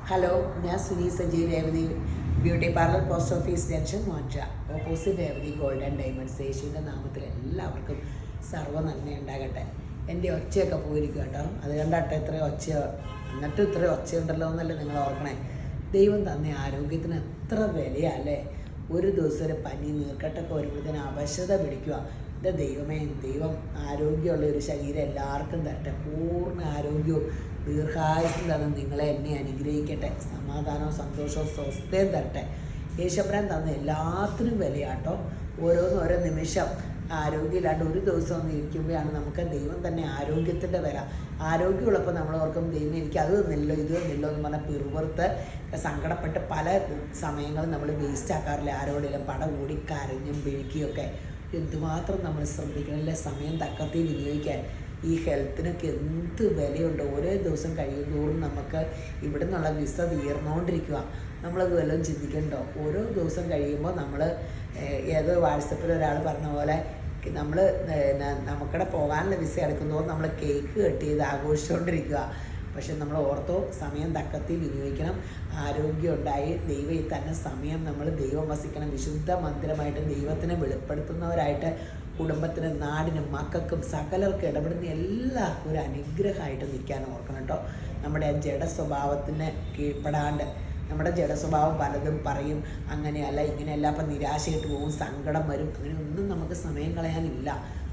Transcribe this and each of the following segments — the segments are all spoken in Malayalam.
ഹലോ, ഞാൻ Suni Sajeev Revathi, beauty parlour, post office junction, മോൻഷ, ഓപ്പോസിറ്റ് രേവതി ഗോൾഡൻ ഡയമണ്ട്സ്. യേശുവിൻ്റെ നാമത്തിൽ എല്ലാവർക്കും സർവ്വ നന്മ ഉണ്ടാകട്ടെ. എൻ്റെ ഒച്ചയൊക്കെ പോയിരിക്കും കേട്ടോ, അത് കണ്ടാട്ടെ ഇത്ര ഒച്ച, എന്നിട്ടും ഇത്ര ഒച്ചയുണ്ടല്ലോ എന്നല്ലേ നിങ്ങൾ ഓർക്കണേ. ദൈവം തന്നെ ആരോഗ്യത്തിന് എത്ര വിലയല്ലേ. ഒരു ദിവസം ഒരു പനി നീർക്കെട്ടൊക്കെ വരുമ്പോഴത്തേന് അവശത പിടിക്കുക. എൻ്റെ ദൈവമേ, ദൈവം ആരോഗ്യമുള്ള ഒരു ശരീരം എല്ലാവർക്കും തരട്ടെ. പൂർണ്ണ ആരോഗ്യവും ദീർഘായുസ്സും തന്ന് നിങ്ങളെ എന്നെ അനുഗ്രഹിക്കട്ടെ. സമാധാനവും സന്തോഷവും സ്വസ്ഥയും തരട്ടെ. യേശുബ്രാൻ തന്ന എല്ലാത്തിനും വിലയാട്ടോ. ഓരോ നിമിഷം ആരോഗ്യമില്ലാണ്ട് ഒരു ദിവസം ഒന്ന് ഇരിക്കുമ്പോഴാണ് നമുക്ക് ദൈവം തന്നെ ആരോഗ്യത്തിൻ്റെ വില. ആരോഗ്യമുള്ളപ്പോൾ നമ്മൾ ഓർക്കും ദൈവം എനിക്ക് അത് തന്നില്ലോ ഇത് തന്നില്ലോ എന്ന് പറഞ്ഞാൽ പിറുപുറത്ത് സങ്കടപ്പെട്ട് പല സമയങ്ങളും നമ്മൾ വേസ്റ്റ് ആക്കാറില്ല. ആരോടെങ്കിലും പട കൂടി കരഞ്ഞും പിഴിക്കുകയൊക്കെ. എന്തുമാത്രം നമ്മൾ ശ്രദ്ധിക്കണമല്ലേ സമയം തക്കത്തിൽ വിനിയോഗിക്കാൻ. ഈ ഹെൽത്തിനൊക്കെ എന്ത് വിലയുണ്ട്. ഓരോ ദിവസം കഴിയുന്തോറും നമുക്ക് ഇവിടെ നിന്നുള്ള വിസ തീർന്നുകൊണ്ടിരിക്കുക. നമ്മളത് വല്ലതും ചിന്തിക്കണ്ടോ? ഓരോ ദിവസം കഴിയുമ്പോൾ നമ്മൾ ഏതോ വാട്സപ്പിൽ ഒരാൾ പറഞ്ഞ പോലെ നമ്മൾ നമുക്കിടെ പോകാനുള്ള വിസ എടുക്കുന്നതോറും നമ്മൾ കേക്ക് കട്ട് ചെയ്ത് ആഘോഷിച്ചുകൊണ്ടിരിക്കുക. പക്ഷെ നമ്മൾ ഓർത്തോ, സമയം തക്കത്തിൽ വിനിയോഗിക്കണം. ആരോഗ്യം ഉണ്ടായി ദൈവം തന്നെ സമയം നമ്മൾ ദൈവം വസിക്കണം. വിശുദ്ധ മന്ദിരമായിട്ട് ദൈവത്തിനെ വെളിപ്പെടുത്തുന്നവരായിട്ട് കുടുംബത്തിനും നാടിനും മക്കൾക്കും സകലർക്കും ഇടപെടുന്ന എല്ലാവർക്കും ഒരു അനുഗ്രഹമായിട്ട് നിൽക്കാൻ ഓർക്കണം കേട്ടോ. നമ്മുടെ ജഡ സ്വഭാവത്തിന് കീഴ്പ്പെടാണ്ട്. നമ്മുടെ ജഡസ്വഭാവം പലതും പറയും, അങ്ങനെയല്ല ഇങ്ങനെയല്ല, അപ്പം നിരാശയായിട്ട് പോകും, സങ്കടം വരും. അങ്ങനെ ഒന്നും നമുക്ക് സമയം കളയാനില്ല.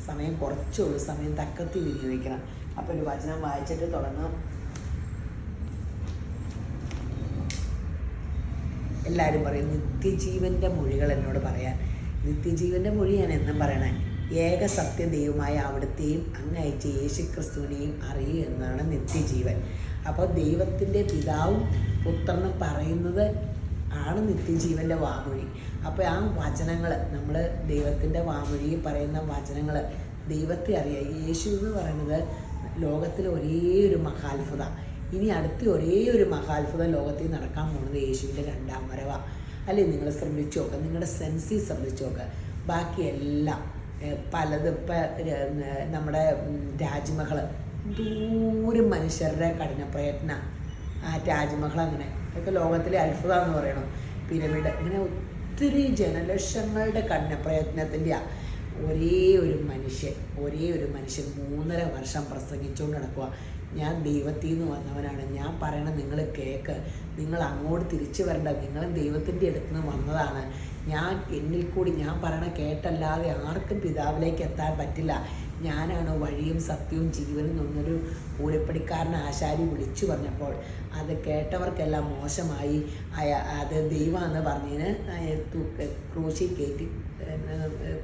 സമയം കുറച്ചുള്ളൂ. സമയം തക്കത്തിൽ വിനിയോഗിക്കണം. അപ്പോൾ ഒരു വചനം വായിച്ചിട്ട് തുടങ്ങാം. എല്ലാവരും പറയും നിത്യജീവൻ്റെ മൊഴികൾ എന്നോട് പറയാൻ. നിത്യജീവൻ്റെ മൊഴി ഞാൻ എന്നും പറയണേ, ഏക സത്യ ദൈവമായ അവിടുത്തെയും അങ്ങയച്ച യേശു ക്രിസ്തുവിനെയും അറിയുക എന്നാണ് നിത്യജീവൻ. അപ്പോൾ ദൈവത്തിൻ്റെ പിതാവും പുത്രനും പറയുന്നത് ആണ് നിത്യജീവൻ്റെ വാമൊഴി. അപ്പോൾ ആ വചനങ്ങൾ നമ്മൾ ദൈവത്തിൻ്റെ വാമൊഴിയിൽ പറയുന്ന വചനങ്ങൾ ദൈവത്തെ അറിയാം. യേശു എന്ന് പറയുന്നത് ലോകത്തിലെ ഒരേ ഒരു മഹാത്ഭുത. ഇനി അടുത്ത ഒരേ ഒരു മഹാത്ഭുതം ലോകത്തിൽ നടക്കാൻ പോകുന്നത് യേശുവിൻ്റെ രണ്ടാം വരവാണ്. അല്ലേ? നിങ്ങൾ ശ്രമിച്ചു നോക്കുക, നിങ്ങളുടെ സെൻസിൽ ശ്രമിച്ചു നോക്കുക. ബാക്കിയെല്ലാം പലതും ഇപ്പം നമ്മുടെ താജ്മഹൽ ദൂരം മനുഷ്യരുടെ കഠിന പ്രയത്നം. ആ താജ്മഹൽ അങ്ങനെ ഇതൊക്കെ ലോകത്തിലെ അത്ഭുതമെന്ന് പറയണം. പിരമിഡ് ഇങ്ങനെ ഒത്തിരി ജനലക്ഷങ്ങളുടെ കഠിന പ്രയത്നത്തിൻ്റെയാണ്. ഒരേ ഒരു മനുഷ്യൻ 3.5 വർഷം പ്രസംഗിച്ചുകൊണ്ട് നടക്കുക. ഞാൻ ദൈവത്തിൽ നിന്ന് വന്നവനാണ്, ഞാൻ പറയണം നിങ്ങൾ കേൾക്ക്, നിങ്ങൾ അങ്ങോട്ട് തിരിച്ചു വരണ്ട, നിങ്ങളും ദൈവത്തിൻ്റെ അടുത്ത് നിന്ന് വന്നതാണ്, ഞാൻ എന്നിൽ കൂടി ഞാൻ പറയണ കേട്ടല്ലാതെ ആർക്കും പിതാവിലേക്ക് എത്താൻ പറ്റില്ല, ഞാനാണ് വഴിയും സത്യവും ജീവനും എന്നൊരു കൂലിപ്പണിക്കാരൻ ആശാരി വിളിച്ചു പറഞ്ഞപ്പോൾ അത് കേട്ടവർക്കെല്ലാം മോശമായി. അത് ദൈവമാണെന്ന് പറഞ്ഞതിന് ക്രൂശിൽ കയറ്റി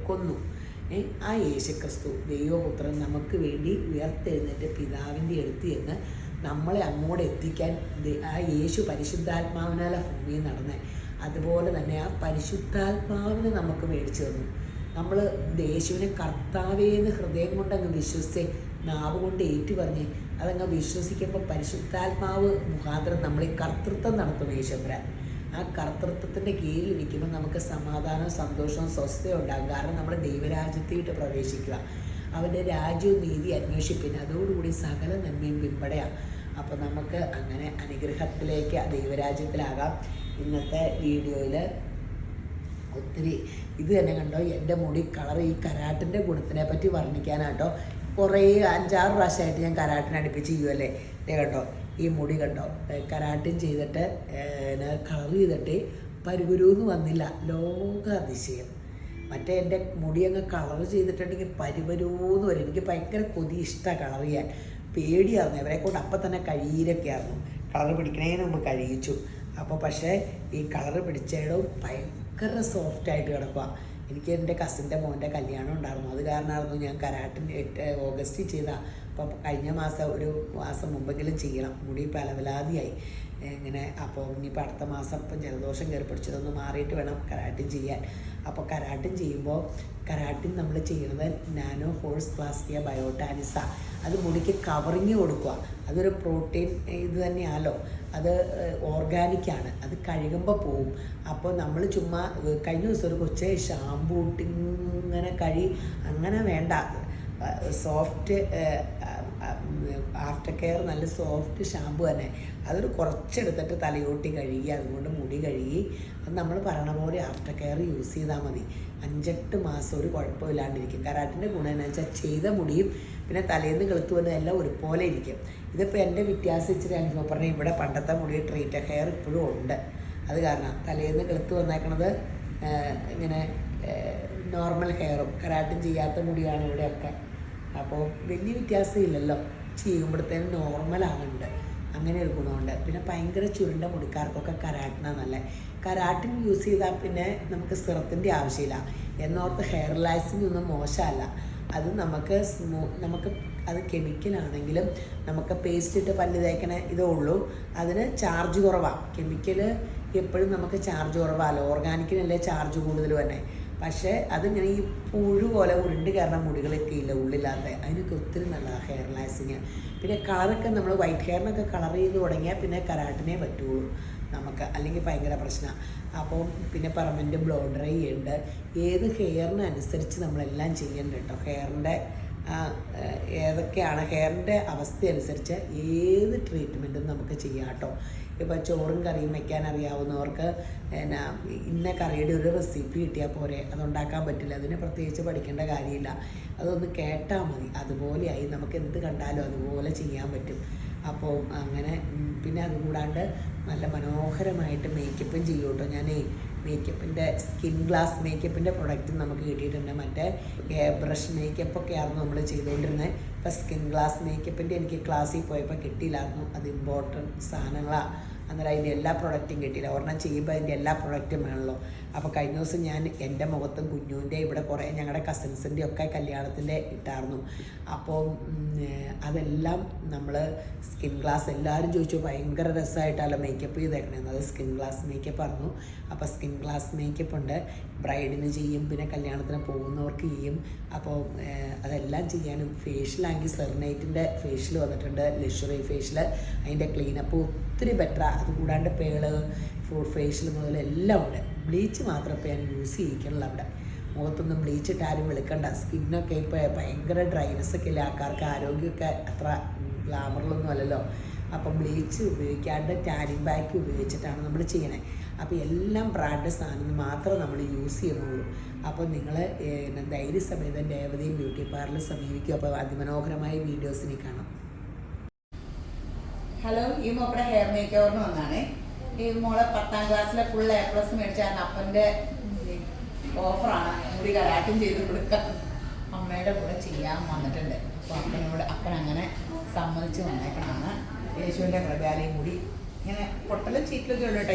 കൊന്നു. ആ യേശുക്രിസ്തു ദൈവപുത്രൻ നമുക്ക് വേണ്ടി ഉയർത്തെഴുന്നേറ്റ് പിതാവിൻ്റെ അടുത്ത് എന്ന് നമ്മളെ അങ്ങോട്ട് എത്തിക്കാൻ ആ യേശു പരിശുദ്ധാത്മാവിനാല ഭൂമിയിൽ നടന്നേ. അതുപോലെ തന്നെ ആ പരിശുദ്ധാത്മാവിനെ നമുക്ക് മേടിച്ചു തന്നു. നമ്മൾ യേശുവിനെ കർത്താവേന്ന് ഹൃദയം കൊണ്ടങ്ങ് വിശ്വസിച്ച് നാവ് കൊണ്ട് ഏറ്റു പറഞ്ഞ് അതങ്ങ് വിശ്വസിക്കുമ്പോൾ പരിശുദ്ധാത്മാവ് മുഖാന്തരം നമ്മൾ ഈ കർത്തൃത്വം നടത്തും. യേശുബ്രാൻ ആ കർത്തൃത്വത്തിൻ്റെ കീഴിലിരിക്കുമ്പോൾ നമുക്ക് സമാധാനവും സന്തോഷവും സ്വസ്ഥയും ഉണ്ടാകും. കാരണം നമ്മൾ ദൈവരാജ്യത്തേട്ട് പ്രവേശിക്കുക. അവൻ്റെ രാജ്യവും നീതി അന്വേഷിപ്പിന്, അതോടുകൂടി സകല നന്മയും പിൻപടയാണ്. അപ്പോൾ നമുക്ക് അങ്ങനെ അനുഗ്രഹത്തിലേക്ക് ദൈവരാജ്യത്തിലാകാം. ഇന്നത്തെ വീഡിയോയിൽ ഒത്തിരി ഇത് തന്നെ കണ്ടോ, എൻ്റെ മുടി കളർ ഈ കരാട്ടിൻ്റെ ഗുണത്തിനെ പറ്റി വർണ്ണിക്കാനാട്ടോ. കുറേ 5-6 പ്രാവശ്യമായിട്ട് ഞാൻ കരാട്ടിന് അടുപ്പിച്ച് ചെയ്യുമല്ലേ. കേട്ടോ ഈ മുടി കണ്ടോ, കരാട്ടിൻ ചെയ്തിട്ട് കളർ ചെയ്തിട്ട് പരുപുരൂന്ന് വന്നില്ല. ലോകാതിശയം. മറ്റേ എൻ്റെ മുടി അങ്ങ് കളർ ചെയ്തിട്ടുണ്ടെങ്കിൽ പരുപരൂന്ന് വരും. എനിക്ക് ഭയങ്കര കൊതി, ഇഷ്ടമാണ് കളർ ചെയ്യാൻ. പേടിയായിരുന്നു അവരെ കൊണ്ട്. അപ്പം തന്നെ കഴിയിലൊക്കെ ആയിരുന്നു. കളർ പിടിക്കണേന് മുമ്പ് കഴിയിച്ചു. അപ്പോൾ പക്ഷേ ഈ കളർ പിടിച്ചയിടവും ഭയങ്കര സോഫ്റ്റായിട്ട് കിടക്കുക. എനിക്ക് എൻ്റെ കസിൻ്റെ മോൻ്റെ കല്യാണം ഉണ്ടായിരുന്നു. അത് കാരണമായിരുന്നു ഞാൻ കരാട്ടിന് ഓഗസ്റ്റിൽ ചെയ്താൽ. അപ്പം കഴിഞ്ഞ മാസം ഒരു മാസം മുമ്പെങ്കിലും ചെയ്യണം. മുടി പലവലാതിയായി ഇങ്ങനെ. അപ്പോൾ ഇനിയിപ്പോൾ അടുത്ത മാസം ഇപ്പം ജലദോഷം കയറി പിടിച്ചതൊന്ന് മാറിയിട്ട് വേണം കരാട്ടിൻ ചെയ്യാൻ. അപ്പോൾ കരാട്ടിൻ ചെയ്യുമ്പോൾ നമ്മൾ ചെയ്യണത് നാനോ ഫോഴ്സ് പ്ലാസ്റ്റിയ ബയോട്ടാനിസ. അത് മുടിക്ക് കവറിങ് കൊടുക്കുക. അതൊരു പ്രോട്ടീൻ ഇത് തന്നെയാണല്ലോ. അത് ഓർഗാനിക്കാണ്. അത് കഴുകുമ്പോൾ പോവും. അപ്പോൾ നമ്മൾ ചുമ്മാ കഴിഞ്ഞ ദിവസം ഒരു കൊച്ചെ ഷാമ്പൂ ഇട്ടിങ്ങനെ അങ്ങനെ വേണ്ട, സോഫ്റ്റ് ആഫ്റ്റർ കെയർ നല്ല സോഫ്റ്റ് ഷാമ്പു തന്നെ. അതൊരു കുറച്ചെടുത്തിട്ട് തലയോട്ടി കഴുകി അതുകൊണ്ട് മുടി കഴുകി അത് നമ്മൾ പറയണ പോലെ ആഫ്റ്റർ കെയർ യൂസ് ചെയ്താൽ മതി. 5-8 മാസം ഒരു കുഴപ്പമില്ലാണ്ടിരിക്കും. കരാട്ടിൻ്റെ ഗുണം എന്ന് വെച്ചാൽ ചെയ്ത മുടിയും പിന്നെ തലേന്ന് കെളുത്ത് വന്ന് എല്ലാം ഒരുപോലെ ഇരിക്കും. ഇതിപ്പോൾ എൻ്റെ വ്യത്യാസം ഇച്ചിരി അനുഭവം പറഞ്ഞാൽ ഇവിടെ പണ്ടത്തെ മുടി ട്രീറ്റ് ഹെയർ ഇപ്പോഴും ഉണ്ട്. അത് കാരണം തലേന്ന് കെളുത്ത് വന്നേക്കണത് ഇങ്ങനെ നോർമൽ ഹെയറും കരാട്ടും ചെയ്യാത്ത മുടിയാണ് ഇവിടെയൊക്കെ. അപ്പോൾ വലിയ വ്യത്യാസമില്ലല്ലോ, ചെയ്യുമ്പോഴത്തേനും നോർമലാകുന്നുണ്ട്. അങ്ങനെ ഒരു ഗുണമുണ്ട്. പിന്നെ ഭയങ്കര ചുരുണ്ട മുടിക്കാർക്കൊക്കെ കരാട്ടിനാണ് നല്ല. കരാട്ടിൻ യൂസ് ചെയ്താൽ പിന്നെ നമുക്ക് സിറത്തിൻ്റെ ആവശ്യമില്ല എന്നോർത്ത് ഹെയർ റിലാക്സിനൊന്നും മോശമല്ല. അത് നമുക്ക് അത് കെമിക്കലാണെങ്കിലും നമുക്ക് പേസ്റ്റ് ഇട്ട് പല്ല് തേക്കണ ഇതേ ഉള്ളൂ. അതിന് ചാർജ് കുറവാണ്. കെമിക്കൽ എപ്പോഴും നമുക്ക് ചാർജ് കുറവാണല്ലോ, ഓർഗാനിക്കിനല്ലേ ചാർജ് കൂടുതൽ തന്നെ. പക്ഷേ അതിങ്ങനെ ഈ പുഴു പോലെ ഉരുണ്ട് കയറുന്ന മുടികളൊക്കെ ഇല്ല ഉള്ളില്ലാത്ത, അതിനൊക്കെ ഒത്തിരി നല്ലതാണ് ഹെയർ റിലാക്സിങ്. പിന്നെ കളറൊക്കെ നമ്മൾ വൈറ്റ് ഹെയറിനൊക്കെ കളർ ചെയ്ത് തുടങ്ങിയാൽ പിന്നെ കരാട്ടിനെ പറ്റുള്ളൂ നമുക്ക്, അല്ലെങ്കിൽ ഭയങ്കര പ്രശ്നമാണ്. അപ്പോൾ പിന്നെ പെർമനൻറ്റ് ബ്ലോ ഡ്രൈ ഉണ്ട്. ഏത് ഹെയറിനനുസരിച്ച് നമ്മളെല്ലാം ചെയ്യേണ്ട കേട്ടോ. ഹെയറിൻ്റെ ഏതൊക്കെയാണ് ഹെയറിൻ്റെ അവസ്ഥ അനുസരിച്ച് ഏത് ട്രീറ്റ്മെൻറ്റും നമുക്ക് ചെയ്യാം കേട്ടോ. ഇപ്പോൾ ചോറും കറിയും വയ്ക്കാൻ അറിയാവുന്നവർക്ക് ഇന്ന കറിയുടെ ഒരു റെസിപ്പി കിട്ടിയാൽ പോരെ, അതുണ്ടാക്കാൻ പറ്റില്ല, അതിന് പ്രത്യേകിച്ച് പഠിക്കേണ്ട കാര്യമില്ല. അതൊന്ന് കേട്ടാൽ മതി, അതുപോലെയായി നമുക്ക് എന്ത് കണ്ടാലും അതുപോലെ ചെയ്യാൻ പറ്റും. അപ്പോൾ അങ്ങനെ പിന്നെ അതുകൂടാണ്ട് നല്ല മനോഹരമായിട്ട് മേക്കപ്പും ചെയ്യും കേട്ടോ. ഞാൻ മേക്കപ്പിൻ്റെ സ്കിൻ ഗ്ലാസ് മേക്കപ്പിൻ്റെ പ്രൊഡക്റ്റും നമുക്ക് കിട്ടിയിട്ടുണ്ട്. മറ്റേ ബ്രഷ് മേക്കപ്പൊക്കെ ആയിരുന്നു നമ്മൾ ചെയ്തുകൊണ്ടിരുന്നത്. ഇപ്പോൾ സ്കിൻ ഗ്ലാസ് മേക്കപ്പിൻ്റെ എനിക്ക് ക്ലാസ്സിൽ പോയപ്പോൾ കിട്ടിയില്ലായിരുന്നു. അത് ഇമ്പോർട്ടൻറ്റ് സാധനങ്ങളാണ്. അന്നേരം അതിൻ്റെ എല്ലാ പ്രൊഡക്റ്റും കിട്ടിയില്ല. ഒരെണ്ണം ചെയ്യുമ്പോൾ അതിൻ്റെ എല്ലാ പ്രൊഡക്റ്റും വേണമല്ലോ. അപ്പോൾ കഴിഞ്ഞ ദിവസം ഞാൻ എൻ്റെ മുഖത്തും കുഞ്ഞുവിൻ്റെ ഇവിടെ കുറേ ഞങ്ങളുടെ കസിൻസിൻ്റെ ഒക്കെ കല്യാണത്തിൻ്റെ ഇട്ടായിരുന്നു. അപ്പോൾ അതെല്ലാം നമ്മൾ സ്കിൻ ഗ്ലാസ് എല്ലാവരും ചോദിച്ചു ഭയങ്കര രസമായിട്ടല്ല മേക്കപ്പ് ചെയ്തേക്കണേന്ന്. അത് സ്കിൻ ഗ്ലാസ് മേക്കപ്പ് ആയിരുന്നു. അപ്പോൾ സ്കിൻ ഗ്ലാസ് മേക്കപ്പ് ഉണ്ട്, ബ്രൈഡിന് ചെയ്യും, പിന്നെ കല്യാണത്തിന് പോകുന്നവർക്ക് ചെയ്യും. അപ്പോൾ അതെല്ലാം ചെയ്യാനും ഫേഷ്യലാണെങ്കിൽ സെർനൈറ്റിൻ്റെ ഫേഷ്യൽ വന്നിട്ടുണ്ട്, ലക്ഷറി ഫേഷ്യൽ. അതിൻ്റെ ക്ലീനപ്പ് ഒത്തിരി ബെറ്ററാണ്. അതുകൂടാണ്ട് പേള് ഫ്രൂട്ട് ഫേഷ്യൽ മുതൽ എല്ലാം ഉണ്ട്. ബ്ലീച്ച് മാത്രം ഇപ്പോൾ ഞാൻ യൂസ് ചെയ്യിക്കണല്ലോ. അവിടെ മുഖത്തൊന്നും ബ്ലീച്ച് ഇട്ടാലും വെളുക്കണ്ട. സ്കിന്നൊക്കെ ഇപ്പോൾ ഭയങ്കര ഡ്രൈനെസ്സൊക്കെ ഇല്ല ആൾക്കാർക്ക്, ആരോഗ്യമൊക്കെ അത്ര ഗ്ലാമറിലൊന്നും അല്ലല്ലോ. അപ്പം ബ്ലീച്ച് ഉപയോഗിക്കാണ്ട് ടാനിങ് ബാക്ക് ഉപയോഗിച്ചിട്ടാണ് നമ്മൾ ചെയ്യണേ. അപ്പോൾ എല്ലാം ബ്രാൻഡ് സാധനം മാത്രം നമ്മൾ യൂസ് ചെയ്യുന്നുള്ളൂ. അപ്പോൾ നിങ്ങൾ ധൈര്യസമേതം രേവതി ബ്യൂട്ടി പാർലർ സമീപിക്കും. അപ്പോൾ അതിമനോഹരമായ വീഡിയോസിനെ കാണാം. ഹലോ, ഈ മോളുടെ ഹെയർ മേക്ക് ഓവറിന് വന്നാണ്. ഈ മോളെ 10ാം ക്ലാസ്സിലെ ഫുൾ A+ മേടിച്ചാൽ അപ്പൻ്റെ ഓഫറാണ്. മുടി കരാട്ടും ചെയ്ത് കൊടുക്കാൻ അമ്മയുടെ കൂടെ ചെയ്യാൻ വന്നിട്ടുണ്ട്. അപ്പോൾ അപ്പൻ അങ്ങനെ സമ്മതിച്ച് വന്നേക്കണമാണ്. യേശുവിൻ്റെ കൃപയാലയും കൂടി ഇങ്ങനെ പൊട്ടലും ചീറ്റലൊക്കെ ഉള്ളു കേട്ടോ.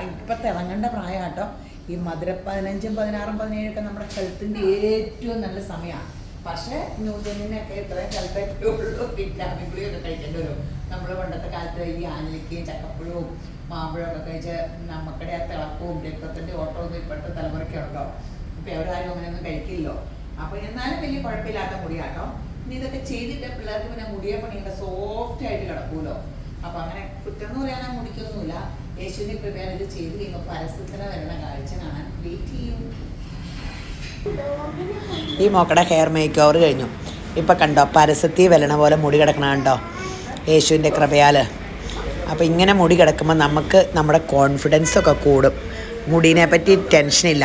ഇപ്പോഴത്തെ ഇറങ്ങേണ്ട പ്രായം കേട്ടോ. ഈ മധുര 15, 16, 17 നമ്മുടെ ഹെൽത്തിൻ്റെ ഏറ്റവും നല്ല സമയമാണ്. പക്ഷേ ന്യൂജനിനൊക്കെ ഇത്രയും ഹെൽത്തൊക്കെ ഉള്ളൂ. വിറ്റാമിൻ ഗുളിയൊക്കെ കഴിക്കേണ്ടി വരും. നമ്മൾ പണ്ടത്തെ കാലത്ത് ഈ ആനലിക്കയും ചക്കപ്പുഴവും മാമ്പഴമൊക്കെ കഴിച്ച് നമുക്കിടെ ആ തിളക്കവും രക്തത്തിൻ്റെ ഓട്ടമൊന്നും ഇപ്പോഴത്തെ തലമുറയ്ക്കുണ്ടോ. ഇപ്പോൾ എവരാരും അങ്ങനെയൊന്നും കഴിക്കില്ലല്ലോ. അപ്പോൾ എന്നാലും വലിയ കുഴപ്പമില്ലാത്ത മുടിയാട്ടോ. ഇനി ഇതൊക്കെ ചെയ്തിട്ട് പിള്ളേർക്ക് പിന്നെ മുടിയെ പണിയൊക്കെ സോഫ്റ്റായിട്ട് കിടക്കുമല്ലോ. അപ്പോൾ അങ്ങനെ കുറ്റം എന്ന് പറയാൻ ആ മുടിക്കൊന്നുമില്ല. യേശുവിൻ്റെ കൃപയാൽ ഇത് ചെയ്ത് കഴിയുമ്പോൾ പരസ്യത്തിന് വരുന്ന കാഴ്ച കാണാൻ വെയിറ്റ് ചെയ്യും. ഈ മോക്കടെ ഹെയർ മേക്ക് ഓവർ കഴിഞ്ഞു. ഇപ്പം കണ്ടോ പരസ്യത്തിൽ വരണ പോലെ മുടി കിടക്കണ കണ്ടോ, യേശുവിൻ്റെ കൃപയാൽ. അപ്പോൾ ഇങ്ങനെ മുടി കിടക്കുമ്പോൾ നമുക്ക് നമ്മുടെ കോൺഫിഡൻസൊക്കെ കൂടും. മുടീനെ പറ്റി ടെൻഷനില്ല.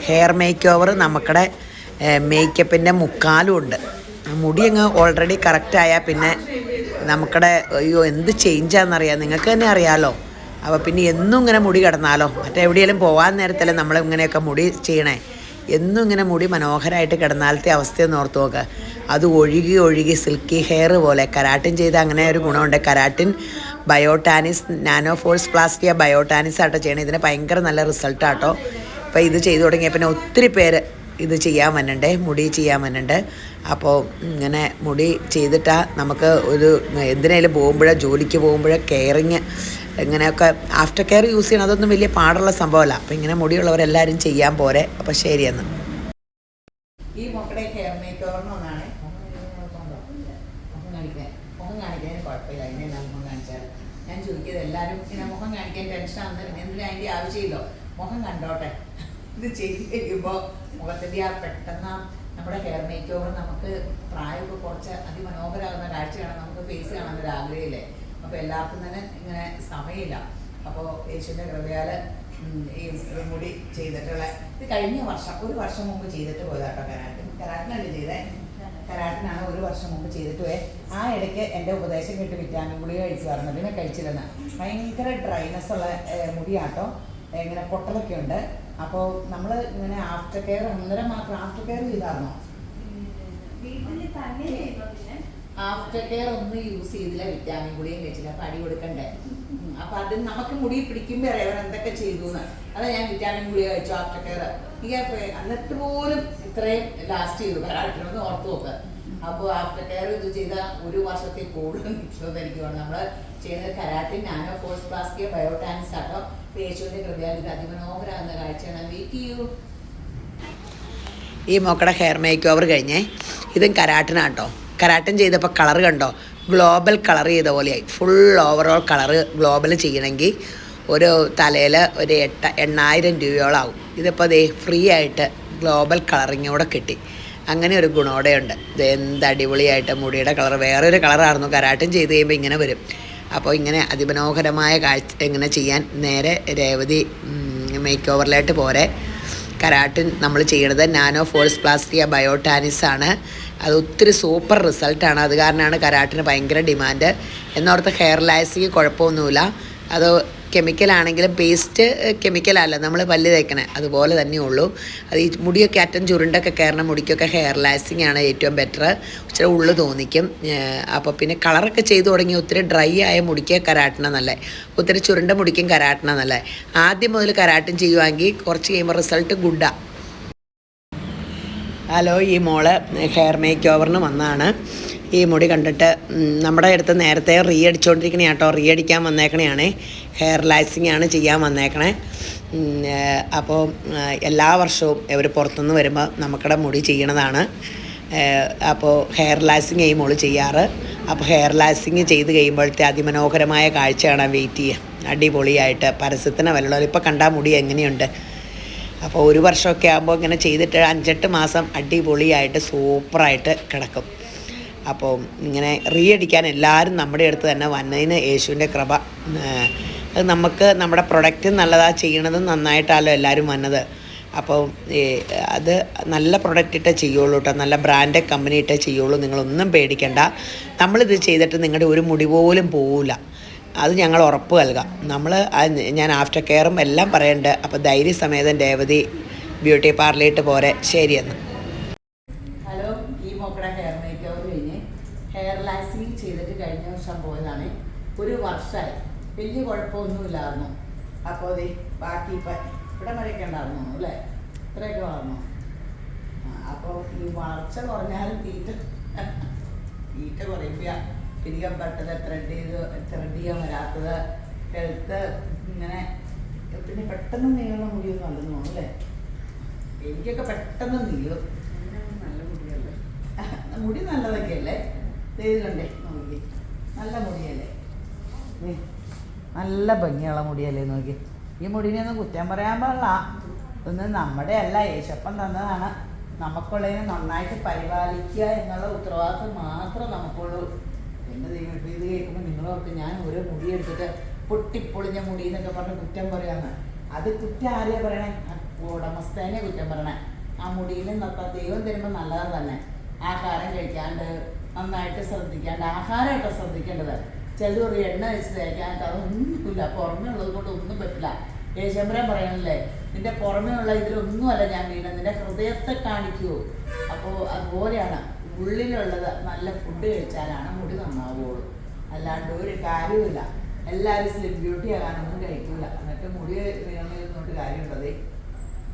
ഹെയർ മേക്ക് ഓവർ നമുക്കടെ മേക്കപ്പിൻ്റെ മുക്കാലും ഉണ്ട്. മുടി അങ്ങ് ഓൾറെഡി കറക്റ്റായാൽ പിന്നെ നമുക്കടെ അയ്യോ എന്ത് ചേഞ്ചാണെന്നറിയാം, നിങ്ങൾക്ക് തന്നെ അറിയാമല്ലോ. അപ്പോൾ പിന്നെ എന്നും ഇങ്ങനെ മുടി കിടന്നാലോ, മറ്റെവിടെയെങ്കിലും പോകാൻ നേരത്തല്ലേ നമ്മളിങ്ങനെയൊക്കെ മുടി ചെയ്യണേ. എന്നും ഇങ്ങനെ മുടി മനോഹരമായിട്ട് കിടന്നാലത്തെ അവസ്ഥയൊന്ന് ഓർത്ത് നോക്കുക. അത് ഒഴുകി ഒഴുകി സിൽക്കി ഹെയർ പോലെ കരാട്ടിൻ ചെയ്ത് അങ്ങനെ ഒരു ഗുണമുണ്ട്. കരാട്ടിൻ ബയോടാനിസ് നാനോ ഫോഴ്സ് പ്ലാസ്റ്റിയ ബയോടാനിസ് ആട്ടോ ചെയ്യണം. ഇതിന് ഭയങ്കര നല്ല റിസൾട്ടാട്ടോ. ഇപ്പോൾ ഇത് ചെയ്തു തുടങ്ങിയ പിന്നെ ഒത്തിരി പേര് ഇത് ചെയ്യാൻ വന്നുണ്ട്, മുടി ചെയ്യാൻ വന്നുണ്ട്. അപ്പോൾ ഇങ്ങനെ മുടി ചെയ്തിട്ടാൽ നമുക്ക് ഒരു എന്തിനേലും പോകുമ്പോഴോ ജോലിക്ക് പോകുമ്പോഴോ കെയറിങ് ഇങ്ങനെയൊക്കെ ആഫ്റ്റർ കെയർ യൂസ് ചെയ്യണം. അതൊന്നും വലിയ പാടുള്ള സംഭവമല്ല. അപ്പോൾ ഇങ്ങനെ മുടിയുള്ളവരെല്ലാവരും ചെയ്യാൻ പോരെ. അപ്പോൾ ശരിയെന്ന്. ഈ മക്കളുടെ ഹെയർ മേക്ക് ഓവറിന് വന്നാണ്. മുഖം കാണിക്കാൻ കുഴപ്പമില്ല. അതിനെ മുഖം കാണിച്ചാൽ ഞാൻ ചോദിക്കുന്നത് എല്ലാവരും ഇങ്ങനെ മുഖം കാണിക്കാൻ ടെൻഷനാണെന്ന് എന്തിനും അതിൻ്റെ ആവശ്യമില്ലോ. മുഖം കണ്ടോട്ടെ. ഇത് ചെയ്ത് കഴിയുമ്പോൾ മുഖത്തിൻ്റെ ആ പെട്ടെന്ന് നമ്മുടെ ഹെയർ മേക്ക് ഓവർ നമുക്ക് പ്രായമൊക്കെ കുറച്ച് അതിമനോഹരമാകുന്ന കാഴ്ച കാണാൻ നമുക്ക് ഫേസ് കാണാൻ ഒരു ആഗ്രഹമില്ലേ. അപ്പോൾ എല്ലാവർക്കും തന്നെ ഇങ്ങനെ സമയമില്ല. അപ്പോൾ യേശുവിൻ്റെ കൃപയാൽ ഈ മുടി ചെയ്തിട്ടുള്ള ഇത് കഴിഞ്ഞ വർഷം 1 വർഷം മുമ്പ് ചെയ്തിട്ട് പോയതാട്ടോ. കരാട്ടിനല്ലേ ചെയ്തേ, കരാട്ടിനാണ് 1 വർഷം മുമ്പ് ചെയ്തിട്ട് പോയത്. ആ ഇടയ്ക്ക് എൻ്റെ ഉപദേശം കേട്ട് വിറ്റാമിൻ ഗുളിക കഴിക്കുമായിരുന്നു. പിന്നെ കഴിച്ചിരുന്ന ഭയങ്കര ഡ്രൈനെസ് ഉള്ള മുടിയാട്ടോ, ഇങ്ങനെ പൊട്ടലൊക്കെ ഉണ്ട്. അപ്പോൾ നമ്മൾ ഇങ്ങനെ ആഫ്റ്റർ കെയർ 1.5 മാത്രം ആഫ്റ്റർ കെയർ ചെയ്തായിരുന്നോ? ആഫ്റ്റർ കെയർ ഒന്നും യൂസ് ചെയ്തില്ല, വിറ്റാമിൻ ഗുളിയും കഴിച്ചില്ല. അപ്പം അടി കൊടുക്കണ്ടേ? അപ്പം അത് നമുക്ക് മുടി പിടിക്കുമ്പോൾ അറിയാം എന്തൊക്കെ ചെയ്തു എന്ന്. അതാ ഞാൻ വിറ്റാമിൻ ഗുളിക കഴിച്ചു ആഫ്റ്റർ കെയർ. എന്നിട്ട് പോലും ഇത്രയും ലാസ്റ്റ് ചെയ്തു കരാട്ടിനൊന്ന് ഓർത്ത് നോക്കുക. അപ്പോൾ ആഫ്റ്റർ കെയർ ഇത് ചെയ്താൽ 1 വർഷത്തിൽ കൂടുതൽ നിൽക്കുമെന്ന് എനിക്ക് വേണം. നമ്മൾ ചെയ്യുന്നത് കരാട്ടിൻ നാനോ ഫോഴ്സ് പ്ലാസ്റ്റിക് ബയോടാനിക്സ് ആട്ടോ. യേശുവിൻ്റെ കൃപയാൽ ഇത് അതിമനോഹരമാകുന്ന കാഴ്ചയാണ്. വെയിറ്റ് ചെയ്യൂ. ഈ മോക്കടെ ഹെയർ മേക്ക് ഓവർ കഴിഞ്ഞേ. ഇതും കരാട്ടിനാട്ടോ. കരാട്ടൻ ചെയ്തപ്പോൾ കളർ കണ്ടോ, ഗ്ലോബൽ കളർ ചെയ്ത പോലെയായി. ഫുൾ ഓവറോൾ കളറ് ഗ്ലോബൽ ചെയ്യണമെങ്കിൽ ഒരു തലയിൽ ഒരു 8,000 രൂപയോളാവും. ഇതിപ്പോൾ ദേ ഫ്രീ ആയിട്ട് ഗ്ലോബൽ കളറിങ്ങോടെ കിട്ടി. അങ്ങനെ ഒരു ഗുണോടെയുണ്ട്. ഇത് എന്ത് അടിപൊളിയായിട്ട് മുടിയുടെ കളർ വേറൊരു കളറായിരുന്നു. കരാട്ടൻ ചെയ്ത് കഴിയുമ്പോൾ ഇങ്ങനെ വരും. അപ്പോൾ ഇങ്ങനെ അതിമനോഹരമായ കാഴ്ച ഇങ്ങനെ ചെയ്യാൻ നേരെ രേവതി മേക്ക് ഓവറിലായിട്ട് പോരെ. കരാട്ടിൻ നമ്മൾ ചെയ്യണത് നാനോ ഫോഴ്സ് പ്ലാസ്റ്റിക് ബയോടാനിക്സ് ആണ്. അത് ഒത്തിരി സൂപ്പർ റിസൾട്ടാണ്. അത് കാരണമാണ് കരാട്ടിന് ഭയങ്കര ഡിമാൻഡ്. എന്നോർത്ത് ഹെയർ ലാസിക്ക് കുഴപ്പമൊന്നുമില്ല. അത് കെമിക്കലാണെങ്കിലും പേസ്റ്റ് കെമിക്കലല്ല, നമ്മൾ പല്ല് തേക്കണേ അതുപോലെ തന്നെ ഉള്ളൂ. അത് ഈ മുടിയൊക്കെ അറ്റം ചുരുണ്ടൊക്കെ കയറണ മുടിക്കൊക്കെ ഹെയർ ലാസിങ് ആണ് ഏറ്റവും ബെറ്റർ. ഇച്ചിരി ഉള്ളു തോന്നിക്കും. അപ്പോൾ പിന്നെ കളറൊക്കെ ചെയ്തു തുടങ്ങി ഒത്തിരി ഡ്രൈ ആയ മുടിക്ക് കരാട്ടിന നല്ല, ഒത്തിരി ചുരുണ്ട മുടിക്കും കരാട്ടിന നല്ല. ആദ്യം മുതൽ കരാട്ടിൻ ചെയ്യുവാണെങ്കിൽ കുറച്ച് കഴിയുമ്പോൾ റിസൾട്ട് ഗുഡാണ്. ഹലോ, ഈ മോള് ഹെയർ മേക്ക് ഓവറിന് വന്നതാണ്. ഈ മുടി കണ്ടിട്ട് നമ്മുടെ അടുത്ത് നേരത്തെ അടിച്ചുകൊണ്ടിരിക്കണേ കേട്ടോ. അടിക്കാൻ വന്നേക്കണേ. ഹെയർ ലാസിങ് ആണ് ചെയ്യാൻ വന്നേക്കണേ. അപ്പോൾ എല്ലാ വർഷവും ഇവർ പുറത്തുനിന്ന് വരുമ്പോൾ നമുക്കിടെ മുടി ചെയ്യണതാണ്. അപ്പോൾ ഹെയർ ലാസിങ് ഈ മോള് ചെയ്യാറ്. അപ്പോൾ ഹെയർ ലാസിങ് ചെയ്ത് കഴിയുമ്പോഴത്തെ അതിമനോഹരമായ കാഴ്ച കാണാൻ വെയിറ്റ് ചെയ്യുക. അടിപൊളിയായിട്ട് പരസ്യത്തിന് വല്ലതും ഇപ്പോൾ കണ്ടാൽ മുടി എങ്ങനെയുണ്ട്. അപ്പോൾ 1 വർഷമൊക്കെ ആകുമ്പോൾ ഇങ്ങനെ ചെയ്തിട്ട് 5-8 മാസം അടിപൊളിയായിട്ട് സൂപ്പറായിട്ട് കിടക്കും. അപ്പോൾ ഇങ്ങനെ അടിക്കാൻ എല്ലാവരും നമ്മുടെ അടുത്ത് തന്നെ വന്നതിന് യേശുവിൻ്റെ കൃപ. അത് നമുക്ക് നമ്മുടെ പ്രൊഡക്റ്റ് നല്ലതാണ്, ചെയ്യണത് നന്നായിട്ടാണല്ലോ എല്ലാവരും വന്നത്. അപ്പോൾ അത് നല്ല പ്രൊഡക്റ്റ് ഇട്ടേ ചെയ്യുള്ളൂ കേട്ടോ, നല്ല ബ്രാൻഡ് കമ്പനി ഇട്ടേ ചെയ്യുള്ളൂ. നിങ്ങളൊന്നും പേടിക്കണ്ട. നമ്മളിത് ചെയ്തിട്ട് നിങ്ങളുടെ ഒരു മുടി പോലും പോവില്ല, അത് ഞങ്ങൾ ഉറപ്പ് നൽകാം. ഞാൻ ആഫ്റ്റർ കെയറും എല്ലാം പറയുന്നുണ്ട്. അപ്പോൾ ധൈര്യസമേതം രേവതി ബ്യൂട്ടി പാർലറിട്ട് പോരെ. ശരിയെന്ന്. ഹലോ, ഈ മോക്കടെ ഹെയർ മേക്ക് ഓവർ കഴിഞ്ഞ് ഹെയർ ലാസിങ് ചെയ്തിട്ട് കഴിഞ്ഞ വർഷം പോയതാണ്. 1 വർഷമായി, വലിയ കുഴപ്പമൊന്നുമില്ലായിരുന്നു. അപ്പോൾ അത് ബാക്കി ഇപ്പം ഇവിടെ വരെയൊക്കെ ഉണ്ടായിരുന്നു അല്ലേ, ഇത്രയൊക്കെ വളർന്നു. അപ്പോൾ ഈ വളർച്ച കുറഞ്ഞാലും തീറ്റ കുറയുക, പിരികം പെട്ടത്, ത്രെഡ് ചെയ്യാൻ വരാത്തത്, ഹെൽത്ത് ഇങ്ങനെ. പിന്നെ പെട്ടെന്ന് നീളുന്ന മുടിയൊന്നും അല്ലെന്ന് തോന്നുന്നു അല്ലേ. എനിക്കൊക്കെ പെട്ടെന്ന് നീളും. നല്ല മുടിയല്ലേ, മുടി നല്ലതൊക്കെ അല്ലേ. കണ്ടേ നോക്കി, നല്ല മുടിയല്ലേ, നല്ല ഭംഗിയുള്ള മുടിയല്ലേ നോക്കി. ഈ മുടിനെയൊന്നും കുറ്റം പറയാൻ പാടില്ല. ഇതൊന്നും നമ്മുടെ അല്ല, യേശപ്പൻ തന്നതാണ്. നമുക്കുള്ളതിനെ നന്നായിട്ട് പരിപാലിക്കുക എന്നുള്ള ഉത്തരവാദിത്വം മാത്രം നമുക്കുള്ളൂ. എൻ്റെ ദൈവം ഇപ്പോൾ ഇത് കേൾക്കുമ്പോൾ നിങ്ങളോർക്ക് ഞാൻ ഓരോ മുടി എടുത്തിട്ട് പൊട്ടിപ്പൊളിഞ്ഞ മുടി എന്നൊക്കെ പറഞ്ഞ് കുറ്റം പറയാമെന്ന്. അത് കുറ്റം ആരെയാണ് പറയണേ? ഉടമസ്ഥേനെ കുറ്റം പറയണേ. ആ മുടിയിൽ ദൈവം തരുമ്പോൾ നല്ലത് തന്നെ. ആഹാരം കഴിക്കാണ്ട് നന്നായിട്ട് ശ്രദ്ധിക്കാണ്ട്, ആഹാരമായിട്ട് ശ്രദ്ധിക്കേണ്ടത്. ചിലർ ഒരു എണ്ണ വെച്ച് തേക്കാനായിട്ട് അതൊന്നുമില്ല, പുറമേ ഉള്ളത് കൊണ്ട് ഒന്നും പറ്റില്ല. യേശമ്പരം പറയണല്ലേ, നിന്റെ പുറമേ ഉള്ള ഇതിലൊന്നുമല്ല ഞാൻ വീണത്, നിന്റെ ഹൃദയത്തെ കാണിക്കൂ. അപ്പോൾ അതുപോലെയാണ് ഉള്ളിലുള്ളത്. നല്ല ഫുഡ് കഴിച്ചാലാണ് മുടി നന്നാവുകയുള്ളൂ, അല്ലാണ്ട് ഒരു കാര്യവുമില്ല. എല്ലാവരും സ്ലിം ബ്യൂട്ടി ആകാനൊന്നും കഴിക്കില്ല. എന്നിട്ട് മുടി വീണിരുന്നോട്ട് കാര്യമുള്ളത്.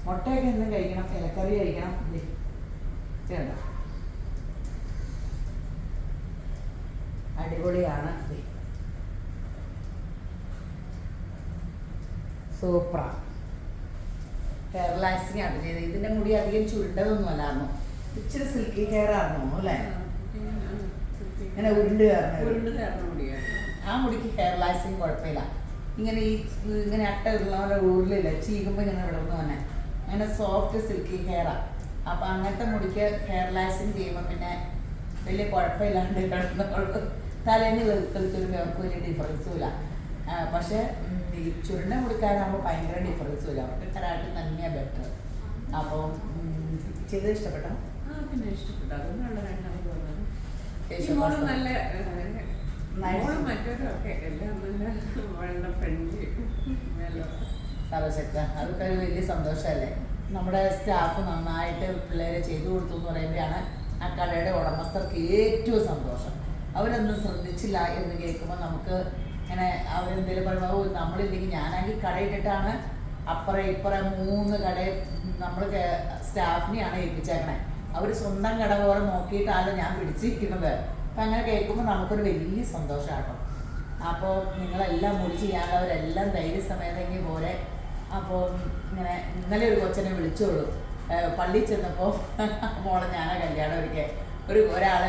മുട്ടയൊക്കെ എന്നും കഴിക്കണം, ഇലക്കറി കഴിക്കണം. ചേണ്ട അടിപൊളിയാണ്, സൂപ്പറാണ്. ഹെയർ ലാക്സിങ് ആണ് ചെയ്തത്. ഇതിൻ്റെ മുടി അധികം ചുരുണ്ടതൊന്നും അല്ലായിരുന്നു, ഇച്ചിരി സിൽക്കി ഹെയർ ആയിരുന്നു അല്ലേ, ഇങ്ങനെ ഉരുണ്ട് കയറുന്ന മുടിയാണ്. ആ മുടിക്ക് ഹെയർ ലാക്സിങ് കുഴപ്പമില്ല. ഇങ്ങനെ അട്ട ഉള്ളവരുടെ ഉരുളില്ല, ചീകുമ്പോൾ ഇങ്ങനെ വിളർന്നു തന്നെ, അങ്ങനെ സോഫ്റ്റ് സിൽക്കി ഹെയറാണ്. അപ്പം അങ്ങനത്തെ മുടിക്ക് ഹെയർ ലാക്സിങ് ചെയ്യുമ്പോൾ പിന്നെ വലിയ കുഴപ്പമില്ലാണ്ട് കിടന്നോളൂ. തലേന്ന് കളിച്ചൊരുമ്പോൾ അവർക്ക് വലിയ ഡിഫറൻസും ഇല്ല. പക്ഷേ ഈ ചുരുണ്ട മുടിക്കാരാകുമ്പോൾ ഭയങ്കര ഡിഫറൻസും ഇല്ല. അവർക്ക് കരാട്ടെ തന്നെയാണ് ബെറ്റർ. അപ്പോൾ ചെയ്ത് ഇഷ്ടപ്പെട്ടോ? പിന്നെ ഇഷ്ടപ്പെട്ടു. അതുകൊണ്ടുള്ള രണ്ടാമത് വന്നത്. മറ്റൊക്കെ എല്ലാം നല്ല ഫ്രണ്ട്ലി സർവശക്ത. അതൊക്കെ ഒരു വലിയ സന്തോഷമല്ലേ? നമ്മുടെ സ്റ്റാഫ് നന്നായിട്ട് പിള്ളേരെ ചെയ്തു കൊടുത്തു എന്ന് പറയുമ്പോഴാണ് ആ കടയുടെ ഉടമസ്ഥർക്ക് ഏറ്റവും സന്തോഷം. അവരൊന്നും ശ്രദ്ധിച്ചില്ല എന്ന് കേൾക്കുമ്പോൾ നമുക്ക് ഇങ്ങനെ അവരെന്തെങ്കിലും പറയുമ്പോൾ നമ്മളില്ലെങ്കിൽ ഞാനാണെങ്കിൽ കടയിട്ടിട്ടാണ് അപ്പുറം ഇപ്പുറം 3 കട നമ്മൾ സ്റ്റാഫിനെയാണ് ഏൽപ്പിച്ചേക്കണേ. അവർ സ്വന്തം കട പോലെ നോക്കിയിട്ടാണ് ഞാൻ പിടിച്ചിരിക്കുന്നത്. അപ്പം അങ്ങനെ കേൾക്കുമ്പോൾ നമുക്കൊരു വലിയ സന്തോഷമാട്ടോ. അപ്പോൾ നിങ്ങളെല്ലാം മുടി ചെയ്യാനുള്ളവരെല്ലാം ധൈര്യസമേതെങ്കിൽ പോലെ. അപ്പോൾ ഇങ്ങനെ ഇന്നലെ ഒരു കൊച്ചനെ വിളിച്ചോളൂ. പള്ളിയിൽ ചെന്നപ്പോൾ മോളെ ഞാനാ കല്യാണം ഒരാളെ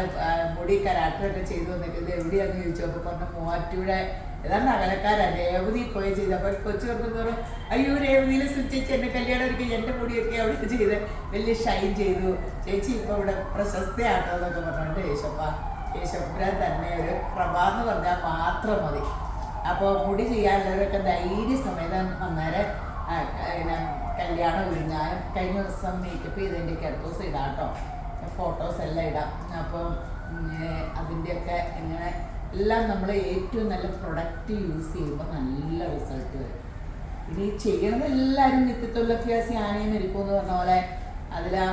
മുടി കരാട്ടൊക്കെ ചെയ്തു വന്നിട്ട് എവിടെയാണെന്ന് ചോദിച്ചു. അപ്പോൾ പറഞ്ഞ മൂവാറ്റുപുഴ ഏതാണ്ട് അകലക്കാരാണ്, രേവതി പോയി ചെയ്ത്. അപ്പോൾ കൊച്ചു പറഞ്ഞോറും അയ്യോ രേവതിയിൽ ചേച്ചി എൻ്റെ കല്യാണം ഒരുക്കി എൻ്റെ മുടിയൊക്കെ അവിടെ ചെയ്ത് വലിയ ഷൈൻ ചെയ്തു ചേച്ചി, ഇപ്പോൾ ഇവിടെ പ്രശസ്തയാട്ടോ എന്നൊക്കെ പറഞ്ഞിട്ട് യേശപ്പുരാൻ തന്നെ ഒരു പ്രഭ എന്ന് പറഞ്ഞാൽ മാത്രം മതി. അപ്പോൾ മുടി ചെയ്യാനുള്ളവരൊക്കെ ധൈര്യസമേതം വന്നേരം കല്യാണം ഞാനും കഴിഞ്ഞ ദിവസം മേക്കപ്പ് ചെയ്തതിൻ്റെയൊക്കെ അടുത്ത ദിവസം ഇടാം കേട്ടോ, ഫോട്ടോസ് എല്ലാം ഇടാം. അപ്പോൾ അതിൻ്റെയൊക്കെ ഇങ്ങനെ എല്ലാം നമ്മൾ ഏറ്റവും നല്ല പ്രൊഡക്റ്റ് യൂസ് ചെയ്യുമ്പോൾ നല്ല റിസൾട്ട് വരും. ഇനി ചെയ്യണത് എല്ലാവരും നിത്യത്തൊഴിലഭ്യാസി ആനയും ഇരിക്കുമെന്ന് പറഞ്ഞ പോലെ അതിലാ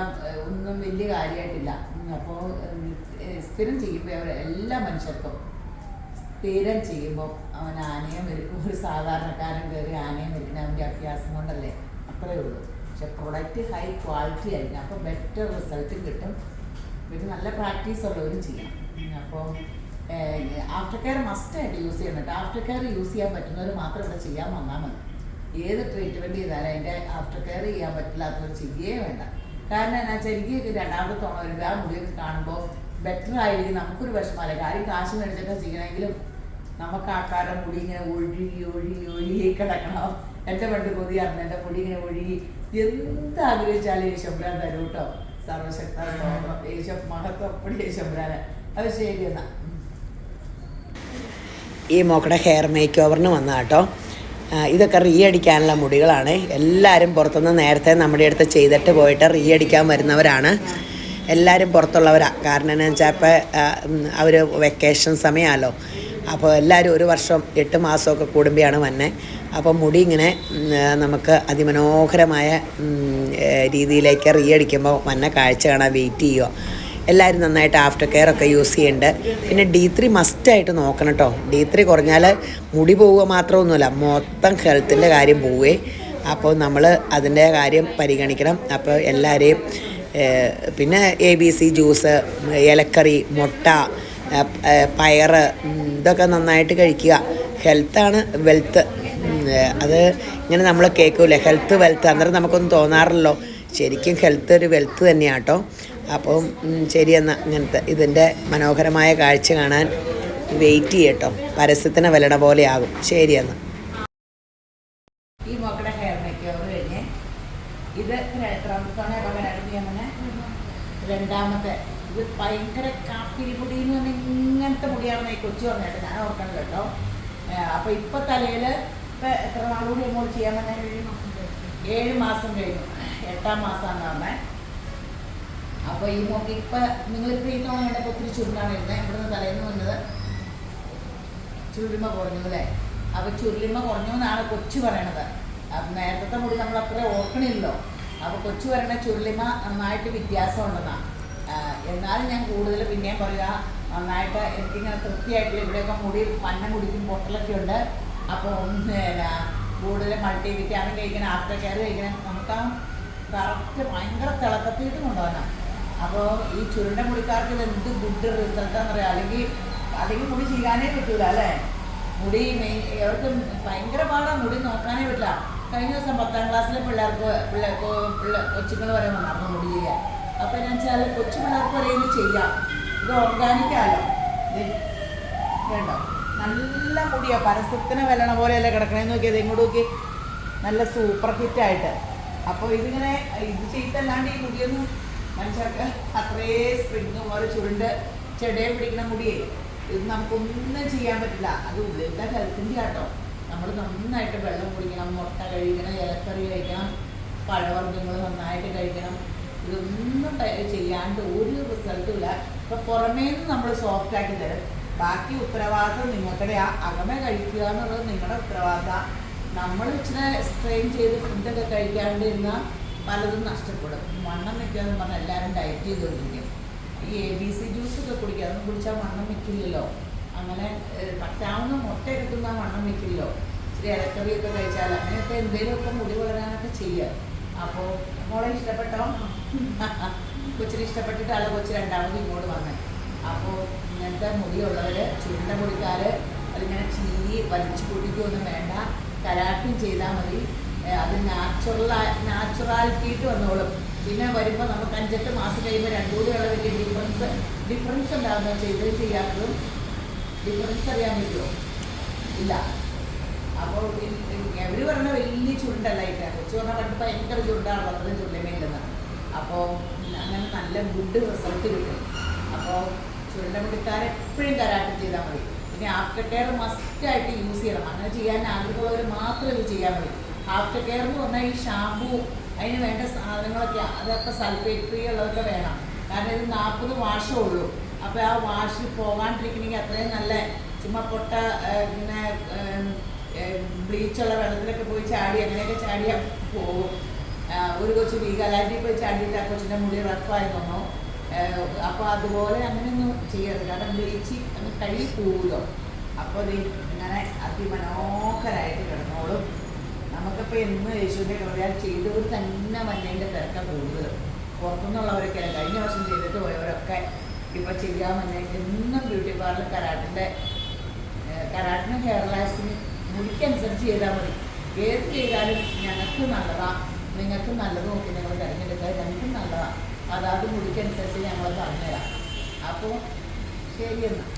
ഒന്നും വലിയ കാര്യമായിട്ടില്ല. അപ്പോൾ സ്ഥിരം ചെയ്യുമ്പോൾ എല്ലാ മനുഷ്യർക്കും സ്ഥിരം ചെയ്യുമ്പോൾ അവൻ ആനയും ഒരുക്കും. ഒരു സാധാരണക്കാരൻ കയറി ആനയും ഒരുക്കുന്ന അവൻ്റെ അഭ്യാസം കൊണ്ടല്ലേ, അത്രയേ ഉള്ളൂ. പക്ഷെ പ്രൊഡക്റ്റ് ഹൈ ക്വാളിറ്റി ആയിരിക്കും, അപ്പോൾ ബെറ്റർ റിസൾട്ടും കിട്ടും. പിന്നെ നല്ല പ്രാക്ടീസ് ഉള്ളവരും ചെയ്യണം. അപ്പോൾ ആഫ്റ്റർ കെയർ മസ്റ്റായിട്ട് യൂസ് ചെയ്യണം കേട്ടോ. ആഫ്റ്റർ കെയർ യൂസ് ചെയ്യാൻ പറ്റുന്നവർ മാത്രം ഇവിടെ ചെയ്യാൻ വന്നാൽ മതി. ഏത് ട്രീറ്റ്മെൻറ്റ് ചെയ്താലും അതിൻ്റെ ആഫ്റ്റർ കെയർ ചെയ്യാൻ പറ്റില്ലാത്തവർ ചെയ്യേ വേണ്ട. കാരണം എന്നാ വെച്ചാൽ എനിക്ക് രണ്ടാമത്തെ തവണ വരുമ്പോൾ ആ മുടിയൊക്കെ കാണുമ്പോൾ ബെറ്റർ ആയിരിക്കും. നമുക്കൊരു വിഷമമല്ല, കാര്യം കാശ് മേടിച്ചിട്ട് ചെയ്യണമെങ്കിലും നമുക്ക് ആൾക്കാരുടെ മുടി ഇങ്ങനെ ഒഴുകി കിടക്കണം. എൻ്റെ പണ്ട് കൊതിയായിരുന്നു എൻ്റെ മുടി ഇങ്ങനെ ഒഴുകി. എന്താഗ്രഹിച്ചാലും യേശുബ്രാൻ തരും കേട്ടോ. സർവശക്ത മഹത്വപ്പടി യേശുബ്രാന്. അത് ശരി എന്നാ. ഈ മോക്കടെ ഹെയർ മേക്ക് ഓവറിന് വന്ന കേട്ടോ. ഇതൊക്കെ റീ അടിക്കാനുള്ള മുടികളാണ്. എല്ലാവരും പുറത്തുനിന്ന് നേരത്തെ നമ്മുടെ അടുത്ത് ചെയ്തിട്ട് പോയിട്ട് റീ അടിക്കാൻ വരുന്നവരാണ്. എല്ലാവരും പുറത്തുള്ളവരാണ്. കാരണം എന്താണെന്ന് വെച്ചാൽ ഇപ്പോൾ അവർ വെക്കേഷൻ സമയമാണല്ലോ. അപ്പോൾ എല്ലാവരും 1 വർഷം 8 മാസമൊക്കെ കൂടുമ്പോഴാണ് വന്നെ. അപ്പോൾ മുടി ഇങ്ങനെ നമുക്ക് അതിമനോഹരമായ രീതിയിലേക്ക് റീ അടിക്കുമ്പോൾ വന്ന കാഴ്ച കാണാൻ വെയിറ്റ് ചെയ്യുക. എല്ലാവരും നന്നായിട്ട് ആഫ്റ്റർ കെയർ ഒക്കെ യൂസ് ചെയ്യുന്നുണ്ട്. പിന്നെ D3 മസ്റ്റായിട്ട് നോക്കണം കേട്ടോ. D3 കുറഞ്ഞാൽ മുടി പോവുക മാത്രമൊന്നുമല്ല, മൊത്തം ഹെൽത്തിൻ്റെ കാര്യം പോവേ. അപ്പോൾ നമ്മൾ അതിൻ്റെ കാര്യം പരിഗണിക്കണം. അപ്പോൾ എല്ലാവരെയും പിന്നെ ABC ജ്യൂസ്, ഇലക്കറി, മുട്ട, പയറ് ഇതൊക്കെ നന്നായിട്ട് കഴിക്കുക. ഹെൽത്താണ് വെൽത്ത്. അത് ഇങ്ങനെ നമ്മൾ കേൾക്കൂലേ ഹെൽത്ത് വെൽത്ത്, അന്നേരം നമുക്കൊന്നും തോന്നാറില്ലല്ലോ. ശരിക്കും ഹെൽത്ത് ഒരു വെൽത്ത് തന്നെയാണ് കേട്ടോ. അപ്പം ശരിയെന്നാൽ ഇങ്ങനത്തെ ഇതിൻ്റെ മനോഹരമായ കാഴ്ച കാണാൻ വെയിറ്റ് ചെയ്യട്ടോ. പരസ്യത്തിന് വിലണ പോലെ ആകും. ശരിയെന്നാൽ ഈ മക്കളുടെ ഹെയർ മേക്ക് ഓവർ കഴിഞ്ഞ് ഇത് രണ്ടാമത്തെ ഇത് ഭയങ്കര കാപ്പിരി പൊടി എന്ന് പറഞ്ഞാൽ ഇങ്ങനത്തെ പൊടിയാണെന്ന് ഈ കൊച്ചു പറഞ്ഞിട്ട് ഞാൻ ഓർക്കണം കേട്ടോ. അപ്പോൾ ഇപ്പോൾ തലയിൽ ഇപ്പം എത്ര നാളുകൂടി അങ്ങോട്ട് ചെയ്യാൻ പറഞ്ഞാൽ 7 മാസം കഴിഞ്ഞു, 8ാം മാസമാണ് പറഞ്ഞത്. അപ്പോൾ ഈ മോക്ക് ഇപ്പം നിങ്ങളിപ്പോൾ ഈ തവണ കണ്ടപ്പോൾ ഒത്തിരി ചുരുളാണ് ഇരുന്നത്. ഇവിടുന്ന് തലേന്ന് വന്നത് ചുരുളിമ കുറഞ്ഞു അല്ലേ. അപ്പോൾ ചുരുളിമ കുറഞ്ഞു എന്നാണ് കൊച്ചു പറയണത്. നേരത്തെ മുടി നമ്മൾ അത്ര ഓർക്കണില്ലല്ലോ. അപ്പോൾ കൊച്ചു പറയണ ചുരുളിമ നന്നായിട്ട് വ്യത്യാസമുണ്ടെന്നാണ്. എന്നാലും ഞാൻ കൂടുതൽ പിന്നെയും പറയുക, നന്നായിട്ട് എനിക്കിങ്ങനെ തൃപ്തിയായിട്ടില്ല. ഇവിടെയൊക്കെ മുടി പന്നം കുടിക്കും, പൊട്ടലൊക്കെ ഉണ്ട്. അപ്പോൾ കൂടുതൽ മൾട്ടി വിറ്റാമിൻ കഴിക്കണം, ആഫ്റ്റർ കെയർ കഴിക്കണം. നമുക്ക് ആ കറക്റ്റ് ഭയങ്കര തിളക്കത്തിയിട്ട് കൊണ്ടുപോകാനാണ്. അപ്പോൾ ഈ ചുരുണ്ട മുടിക്കാർക്ക് ഇത് എന്ത് ഗുഡ് റിസൾട്ടാന്ന് പറയാം. അല്ലെങ്കിൽ മുടി ചെയ്യാനേ പറ്റൂല അല്ലേ. മുടി അവർക്ക് ഭയങ്കര പാടാണ്, മുടി നോക്കാനേ പറ്റില്ല. കഴിഞ്ഞ ദിവസം 10ാം ക്ലാസ്സിലെ കൊച്ചുങ്ങൾ വരെ വന്നു മുടി ചെയ്യാൻ. അപ്പോൾ എന്ന് വെച്ചാൽ കൊച്ചു പിള്ളേർക്ക് വരെ ഇത് ചെയ്യാം. ഇത് ഓർഗാനിക്കാലോ. വേണ്ടോ, നല്ല മുടിയാണ്, പരസ്യത്തിന് വിലണ പോലെയല്ലേ കിടക്കണേന്ന് നോക്കിയത്. ഇങ്ങോട്ട് നോക്കി നല്ല സൂപ്പർ ഹിറ്റായിട്ട്. അപ്പോൾ ഇതിങ്ങനെ ഇത് ചെയ്തല്ലാണ്ട് ഈ മുടിയൊന്നും മനുഷ്യർക്ക് അത്രേ സ്പ്രിങ്ങും ഒരു ചുരുണ്ട് ചെടയും പിടിക്കുന്ന മുടിയേ ഇത് നമുക്കൊന്നും ചെയ്യാൻ പറ്റില്ല. അത് ഉള്ളിലത്തെ ഹെൽത്തിൻ്റെ ആട്ടോ. നമ്മൾ നന്നായിട്ട് വെള്ളം കുടിക്കണം, മുട്ട കഴിക്കണം, ഇലക്കറി കഴിക്കണം, പഴവർഗ്ഗങ്ങൾ നന്നായിട്ട് കഴിക്കണം. ഇതൊന്നും ചെയ്യാണ്ട് ഒരു റിസൾട്ടും ഇല്ല. ഇപ്പം പുറമേ നിന്ന് നമ്മൾ സോഫ്റ്റ് ആക്കി തരും. ബാക്കി ഉത്തരവാദിത്വം നിങ്ങളുടെ അകമേ കഴിക്കുക എന്നുള്ളത് നിങ്ങളുടെ ഉത്തരവാദിത്തം. നമ്മൾ ഇച്ചിരി സ്ട്രെയിൻ ചെയ്ത് ഫുഡൊക്കെ കഴിക്കാണ്ടിരുന്നാൽ പലതും നഷ്ടപ്പെടും. വണ്ണം വെക്കുകയെന്ന് പറഞ്ഞാൽ എല്ലാവരും ഡയറ്റ് ചെയ്തുകൊണ്ടിരിക്കും. ഈ ABC ജ്യൂസൊക്കെ കുടിക്കുക, അതൊന്നും കുടിച്ചാൽ വണ്ണം വെക്കില്ലല്ലോ. അങ്ങനെ പറ്റാവുന്ന മുട്ടയൊക്കെ തിന്നാൽ വണ്ണം വെക്കില്ലല്ലോ. ഇച്ചിരി ഇലക്കറിയൊക്കെ കഴിച്ചാൽ അങ്ങനെയൊക്കെ എന്തെങ്കിലുമൊക്കെ മുടി വളരാനൊക്കെ ചെയ്യുക. അപ്പോൾ മോളെ ഇഷ്ടപ്പെട്ടോ? കൊച്ചിന് ഇഷ്ടപ്പെട്ടിട്ടാണ് കൊച്ചു രണ്ടാമത് ഇങ്ങോട്ട് വന്നത്. അപ്പോൾ ഇങ്ങനത്തെ മുടിയുള്ളവർ, ചുരുണ്ട മുടിക്കാർ അതിങ്ങനെ ചീരി വലിച്ചു കുടിക്കുകയൊന്നും വേണ്ട, കരാട്ടിങ് ചെയ്താൽ മതി. അത് നാച്ചുറാലിറ്റിയിട്ട് വന്നോളും. പിന്നെ വരുമ്പോൾ നമുക്ക് 5-8 മാസം കഴിയുമ്പോൾ രണ്ടും കൂടിയുള്ള വലിയ ഡിഫറൻസ് ഉണ്ടാകുന്ന ചെയ്ത് ചെയ്യാത്തതും ഡിഫറൻസ് അറിയാൻ പറ്റുമോ? ഇല്ല. അപ്പോൾ അവർ പറഞ്ഞ വലിയ ചുരുണ്ടല്ലായിട്ടാണ്. കൊച്ചു പറഞ്ഞാൽ പണ്ട് ഭയങ്കര ചുരുണ്ടാണ്, അത്രയും ചുരുളമേലെന്ന്. അപ്പോൾ അങ്ങനെ നല്ല ഗുഡ് റിസൾട്ട് കിട്ടും. അപ്പോൾ ചുരുണ്ട മുടിക്കാരെപ്പോഴും കരാട്ടം ചെയ്താൽ മതി. പിന്നെ ആഫ്റ്റർ കെയർ മസ്റ്റായിട്ട് യൂസ് ചെയ്യണം. അങ്ങനെ ചെയ്യാൻ ആഗ്രഹമുള്ളവർ മാത്രം ഇത് ചെയ്യാൻ മതി. ആഫ്റ്റർ കെയർ എന്ന് പറഞ്ഞാൽ ഈ ഷാമ്പൂ, അതിന് വേണ്ട സാധനങ്ങളൊക്കെ അതൊക്കെ സൾഫേറ്റ് ഫ്രീ ഉള്ളതൊക്കെ വേണം. കാരണം ഇത് 40 വാഷേ ഉള്ളൂ. അപ്പോൾ ആ വാഷ് പോകാണ്ടിരിക്കണമെങ്കിൽ അത്രയും നല്ല ചുമ്മാ പൊട്ട ഇങ്ങനെ ബ്ലീച്ചുള്ള വെള്ളത്തിലൊക്കെ പോയി ചാടി അങ്ങനെയൊക്കെ ചാടിയാൽ പോകും. ഒരു കൊച്ചു വീഗാലാൻഡിൽ പോയി ചാടിയിട്ട് ആ കൊച്ചിൻ്റെ മുടി റഫായി വന്നു. അപ്പോൾ അതുപോലെ അങ്ങനെയൊന്നും ചെയ്യരുത്. കാരണം ബ്ലീച്ച് അങ്ങ് കഴുകി പോകുമല്ലോ. അപ്പോൾ ഇത് ഇങ്ങനെ അതിമനോഹരമായിട്ട് കിടന്നോളും. നമുക്കിപ്പോൾ എന്ന് യേശുവിൻ്റെ കൃപയാൽ ചെയ്തവർ തന്നെ വന്നതിൻ്റെ തിരക്ക കൂടുതൽ. പുറത്തുനിന്നുള്ളവരൊക്കെ കഴിഞ്ഞ വർഷം ചെയ്തിട്ട് പോയവരൊക്കെ ഇപ്പോൾ ചെയ്യാൻ വന്നതിൻ്റെ എന്നും ബ്യൂട്ടി പാർലർ കരാട്ടിനും ഹെയർ ലാസിനും മുടിക്കനുസരിച്ച് ചെയ്താൽ മതി. ഏത് ചെയ്താലും ഞങ്ങൾക്ക് നല്ലതാണ്, നിങ്ങൾക്ക് നല്ലത് നോക്കി നിങ്ങൾ തിരഞ്ഞെടുക്കുക. ഞങ്ങൾക്കും നല്ലതാണ്. അതാത് മുടിക്കനുസരിച്ച് ഞങ്ങൾ പറഞ്ഞുതരാം. അപ്പോൾ ശരിയെന്നാൽ.